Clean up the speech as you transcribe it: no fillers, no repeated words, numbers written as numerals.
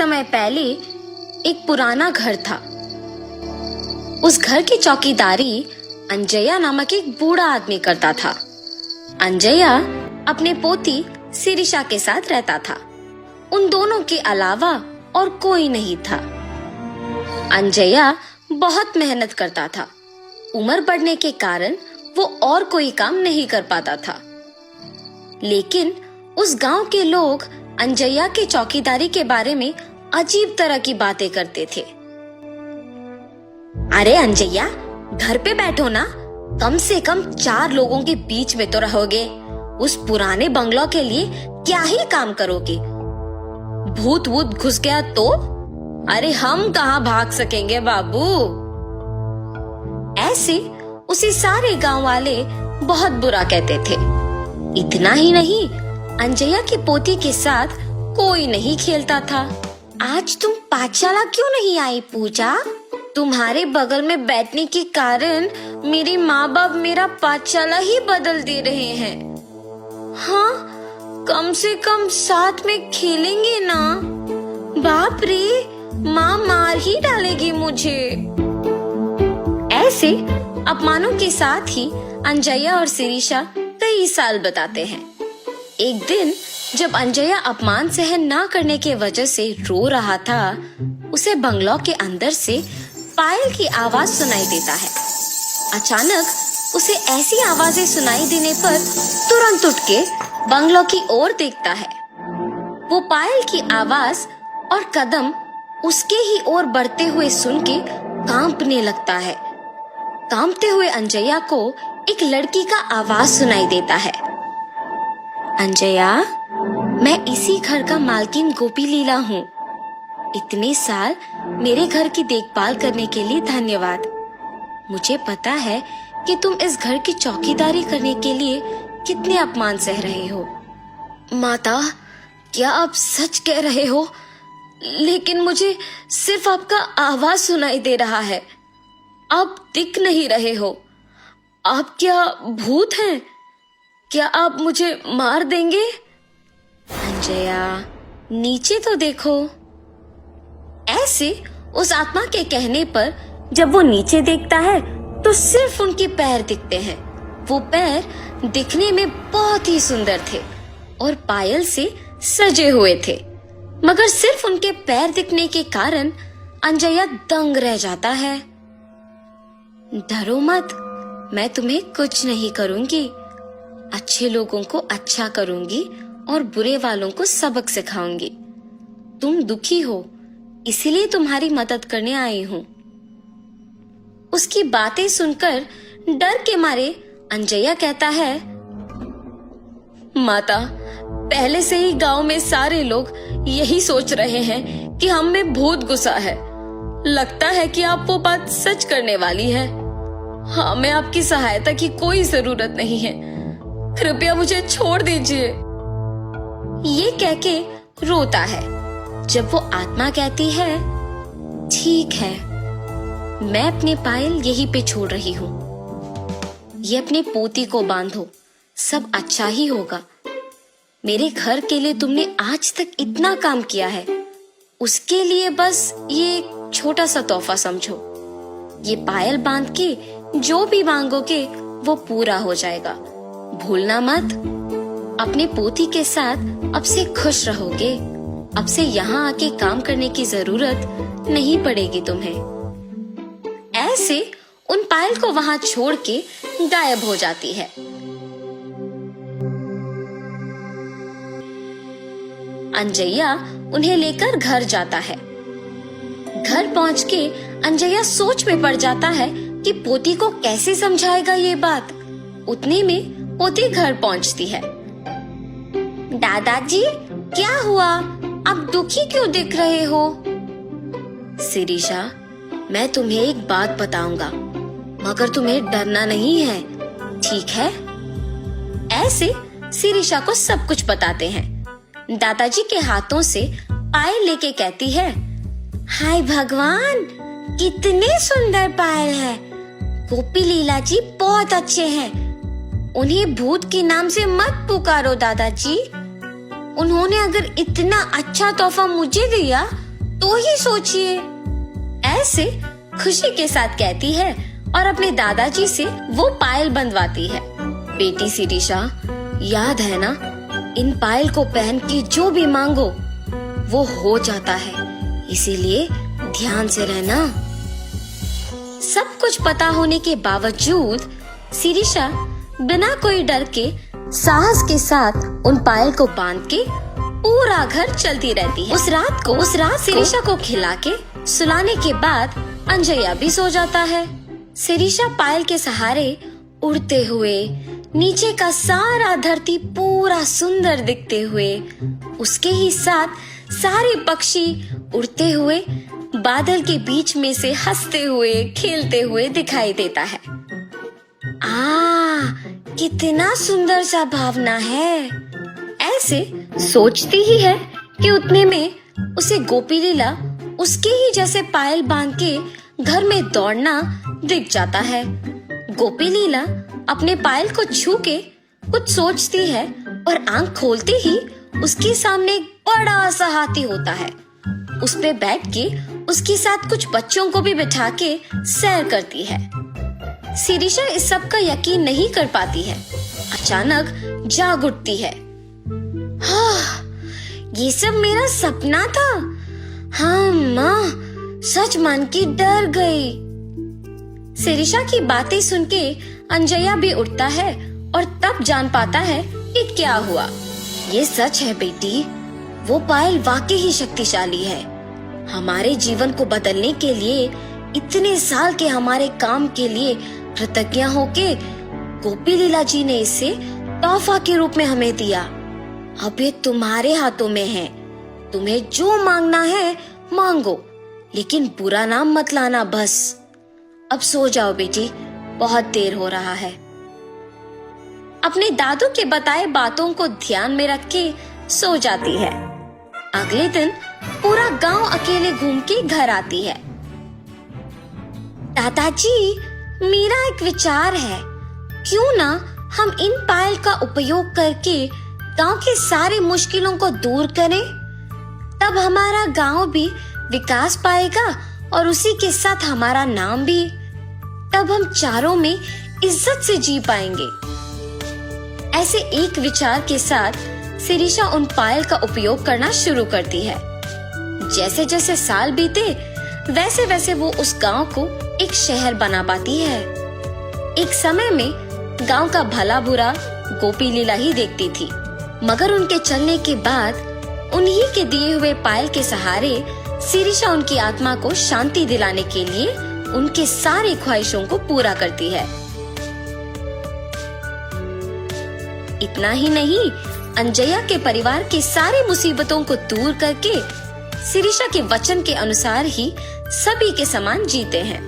समय पहले एक पुराना घर था। उस घर की चौकीदारी अंजया नामक एक बूढ़ा आदमी करता था। अंजया अपने पोती शिरीषा के साथ रहता था। उन दोनों के अलावा और कोई नहीं था। अंजया बहुत मेहनत करता था। उम्र बढ़ने के कारण वो और कोई काम नहीं कर पाता था। लेकिन उस गांव के लोग अंजया की चौकीदारी के बारे में अजीब तरह की बातें करते थे। अरे अंजया, घर पे बैठो ना, कम से कम 4 लोगों के बीच में तो रहोगे। उस पुराने बंगलो के लिए क्या ही काम करोगे? भूत वूत घुस गया तो? अरे हम कहाँ भाग सकेंगे बाबू। ऐसे उसे सारे गांव वाले बहुत बुरा कहते थे। इतना ही नहीं, अंजया की पोती के साथ कोई नहीं खेलता था। आज तुम पाठशाला क्यों नहीं आई पूजा? तुम्हारे बगल में बैठने के कारण मेरे माँ बाप मेरा पाठशाला ही बदल दे रहे हैं। हाँ, कम से कम साथ में खेलेंगे ना। बाप रे, माँ मार ही डालेगी मुझे। ऐसे अपमानों के साथ ही अंजया और शिरीषा कई साल बताते हैं। एक दिन जब अंजया अपमान सहन ना करने के वजह से रो रहा था, उसे बंगलो के अंदर से पायल की आवाज सुनाई देता है। अचानक उसे ऐसी आवाजें सुनाई देने पर तुरंत उठ के बंगलो की ओर देखता है। वो पायल की आवाज और कदम उसके ही ओर बढ़ते हुए सुन के कांपने लगता है। कांपते हुए अंजया को एक लड़की का आवाज सुनाई देता है। अंजया, मैं इसी घर का मालकिन गोपी लीला हूँ। इतने साल मेरे घर की देखभाल करने के लिए धन्यवाद। मुझे पता है कि तुम इस घर की चौकीदारी करने के लिए कितने अपमान सह रहे हो। माता, क्या आप सच कह रहे हो? लेकिन मुझे सिर्फ आपका आवाज सुनाई दे रहा है। आप दिख नहीं रहे हो। आप क्या भूत हैं? क्या आप मुझे मार देंगे? अंजया, नीचे तो देखो। ऐसे उस आत्मा के कहने पर जब वो नीचे देखता है तो सिर्फ उनके पैर दिखते हैं। वो पैर दिखने में बहुत ही सुंदर थे और पायल से सजे हुए थे, मगर सिर्फ उनके पैर दिखने के कारण अंजया दंग रह जाता है। डरो मत, मैं तुम्हें कुछ नहीं करूंगी। अच्छे लोगों को अच्छा करूंगी और बुरे वालों को सबक सिखाऊंगी। तुम दुखी हो, इसलिए तुम्हारी मदद करने आई हूँ। उसकी बातें सुनकर डर के मारे अंजया कहता है, माता, पहले से ही गांव में सारे लोग यही सोच रहे हैं कि हम में भूत घुसा है। लगता है कि आप वो बात सच करने वाली है। हमें आपकी सहायता की कोई जरूरत नहीं है। कृपया मुझे छोड़ दीजिए। ये कह के रोता है। जब वो आत्मा कहती है, ठीक है, मैं अपने पायल यहीं पे छोड़ रही हूँ। ये अपने पोती को बांधो, सब अच्छा ही होगा। मेरे घर के लिए तुमने आज तक इतना काम किया है, उसके लिए बस ये एक छोटा सा तोहफा समझो। ये पायल बांध के जो भी मांगोगे वो पूरा हो जाएगा। भूलना मत। अपने पोती के साथ अब से खुश रहोगे। अब से यहाँ आके काम करने की जरूरत नहीं पड़ेगी तुम्हें। ऐसे उन पायल को वहां छोड़ के गायब हो जाती है। अंजया उन्हें लेकर घर जाता है। घर पहुंच के अंजया सोच में पड़ जाता है कि पोती को कैसे समझाएगा ये बात। उतने में पोती घर पहुंचती है। दादाजी, क्या हुआ? आप दुखी क्यों दिख रहे हो? शिरीषा, मैं तुम्हें एक बात बताऊंगा, मगर तुम्हें डरना नहीं है, ठीक है? ऐसे शिरीषा को सब कुछ बताते हैं। दादाजी के हाथों से पायल लेके कहती है, हाय भगवान, कितने सुंदर पायल है। गोपी लीला जी बहुत अच्छे हैं। उन्हें भूत के नाम से मत पुकारो दादाजी। उन्होंने अगर इतना अच्छा तोहफा मुझे दिया तो ही सोचिए। ऐसे खुशी के साथ कहती है और अपने दादाजी से वो पायल बंधवाती है। बेटी शिरीषा, याद है ना, इन पायल को पहन के जो भी मांगो वो हो जाता है, इसीलिए ध्यान से रहना। सब कुछ पता होने के बावजूद शिरीषा बिना कोई डर के साहस के साथ उन पायल को बांध के पूरा घर चलती रहती है। उस रात शिरीषा को खिला के सुलाने के बाद अंजया भी सो जाता है। शिरीषा पायल के सहारे उड़ते हुए नीचे का सारा धरती पूरा सुंदर दिखते हुए, उसके ही साथ सारे पक्षी उड़ते हुए बादल के बीच में से हंसते हुए खेलते हुए दिखाई देता है। कितना सुंदर सा भावना है। ऐसे सोचती ही है कि उतने में उसे गोपी लीला उसके ही जैसे पायल बांध के घर में दौड़ना दिख जाता है। गोपी लीला अपने पायल को छू के कुछ सोचती है और आंख खोलते ही उसके सामने एक बड़ा सा हाथी होता है। उस पे बैठ के उसके साथ कुछ बच्चों को भी बिठा के सैर करती है। शिरीषा इस सब का यकीन नहीं कर पाती है। अचानक जाग उठती है। ये सब मेरा सपना था। हाँ माँ, सच मान के डर गई। शिरीषा की बातें सुन के अंजया भी उठता है और तब जान पाता है कि क्या हुआ। ये सच है बेटी, वो पायल वाकई ही शक्तिशाली है। हमारे जीवन को बदलने के लिए, इतने साल के हमारे काम के लिए कृतज्ञ होके गोपी लीला जी ने इसे तोहफा के रूप में हमें दिया। अब ये तुम्हारे हाथों में है। तुम्हें जो मांगना है मांगो, लेकिन बुरा नाम मत लाना बस। अब सो जाओ बेटी, बहुत देर हो रहा है। अपने दादू के बताए बातों को ध्यान में रख के सो जाती है। अगले दिन पूरा गांव अकेले घूम के घर आती है। दादाजी, मेरा एक विचार है, क्यों ना हम इन पायल का उपयोग करके गांव के सारे मुश्किलों को दूर करें। तब हमारा गांव भी विकास पाएगा और उसी के साथ हमारा नाम भी। तब हम चारों में इज्जत से जी पाएंगे। ऐसे एक विचार के साथ शिरीषा उन पायल का उपयोग करना शुरू करती है। जैसे जैसे साल बीते वैसे वैसे वो उस गांव को एक शहर बना पाती है। एक समय में गांव का भला बुरा गोपी लीला ही देखती थी, मगर उनके चलने के बाद उन्हीं के दिए हुए पायल के सहारे शिरीषा उनकी आत्मा को शांति दिलाने के लिए उनके सारे ख्वाहिशों को पूरा करती है। इतना ही नहीं, अंजया के परिवार के सारे मुसीबतों को दूर करके शिरीषा के वचन के अनुसार ही सभी के समान जीते हैं।